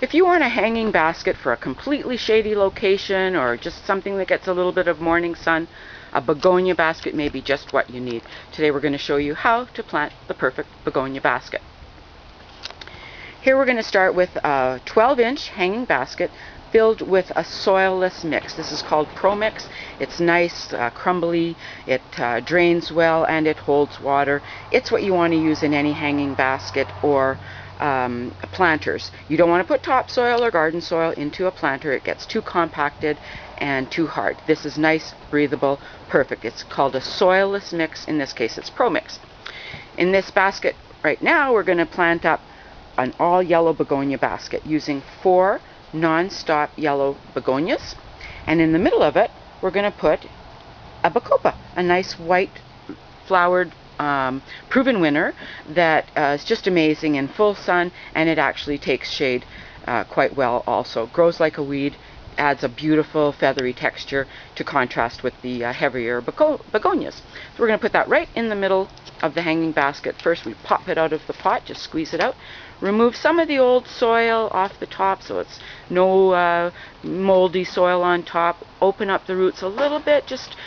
If you want a hanging basket for a completely shady location or just something that gets a little bit of morning sun, a begonia basket may be just what you need. Today we're going to show you how to plant the perfect begonia basket. Here we're going to start with a 12-inch hanging basket filled with a soilless mix. This is called Pro Mix. It's nice, crumbly, it drains well, and it holds water. It's what you want to use in any hanging basket or planters. You don't want to put topsoil or garden soil into a planter. It gets too compacted and too hard. This is nice, breathable, perfect. It's called a soilless mix. In this case, it's Pro Mix. In this basket right now, we're going to plant up an all yellow begonia basket using 4 non-stop yellow begonias, and in the middle of it we're going to put a Bacopa, a nice white flowered proven winner that is just amazing in full sun, and it actually takes shade quite well also. Grows like a weed, adds a beautiful feathery texture to contrast with the heavier begonias. So we're going to put that right in the middle of the hanging basket. First we pop it out of the pot, just squeeze it out, remove some of the old soil off the top so it's no moldy soil on top, open up the roots a little bit just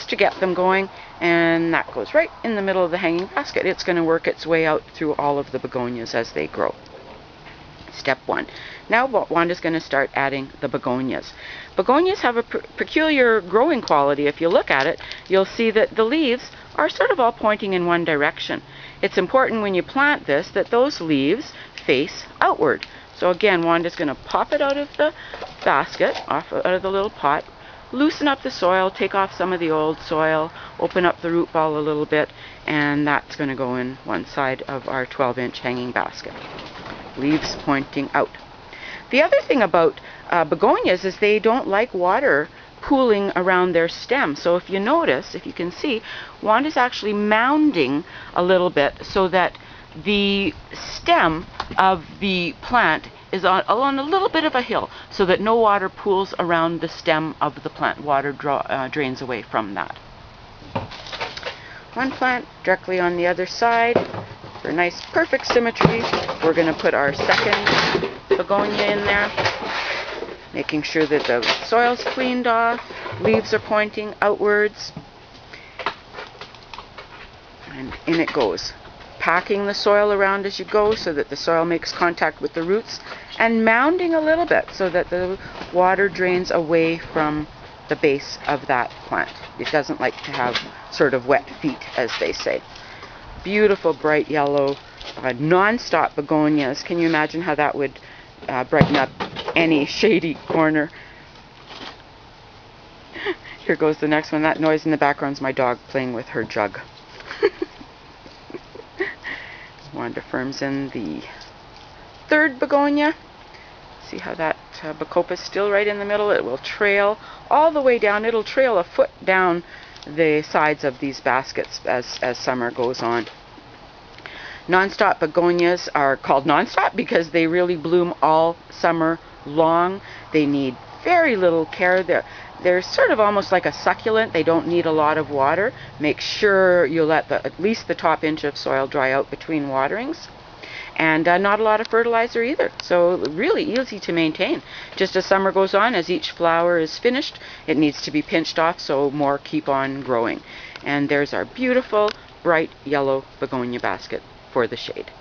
to get them going, and that goes right in the middle of the hanging basket. It's going to work its way out through all of the begonias as they grow. Step 1. Now Wanda's going to start adding the begonias. Begonias have a peculiar growing quality. If you look at it, you'll see that the leaves are sort of all pointing in one direction. It's important when you plant this that those leaves face outward. So again, Wanda's going to pop it out of the basket, out of the little pot, loosen up the soil, take off some of the old soil, open up the root ball a little bit, and that's going to go in one side of our 12-inch hanging basket. Leaves pointing out. The other thing about begonias is they don't like water pooling around their stem. So if you notice, if you can see, Wanda's actually mounding a little bit so that the stem of the plant is on a little bit of a hill so that no water pools around the stem of the plant. Water drains away from that. One plant directly on the other side. For nice perfect symmetry, we're going to put our second begonia in there, making sure that the soil's cleaned off, leaves are pointing outwards, and in it goes. Packing the soil around as you go so that the soil makes contact with the roots, and mounding a little bit so that the water drains away from the base of that plant. It doesn't like to have sort of wet feet, as they say. Beautiful bright yellow non-stop begonias. Can you imagine how that would brighten up any shady corner? Here goes the next one. That noise in the background is my dog playing with her jug. Wanda firms in the third begonia. See how that Bacopa is still right in the middle. It will trail all the way down. It'll trail a foot down the sides of these baskets as summer goes on. Non-stop begonias are called non-stop because they really bloom all summer long. They need very little care. They're sort of almost like a succulent. They don't need a lot of water. Make sure you let at least the top inch of soil dry out between waterings. And not a lot of fertilizer either. So really easy to maintain. Just as summer goes on, as each flower is finished, it needs to be pinched off so more keep on growing. And there's our beautiful bright yellow begonia basket for the shade.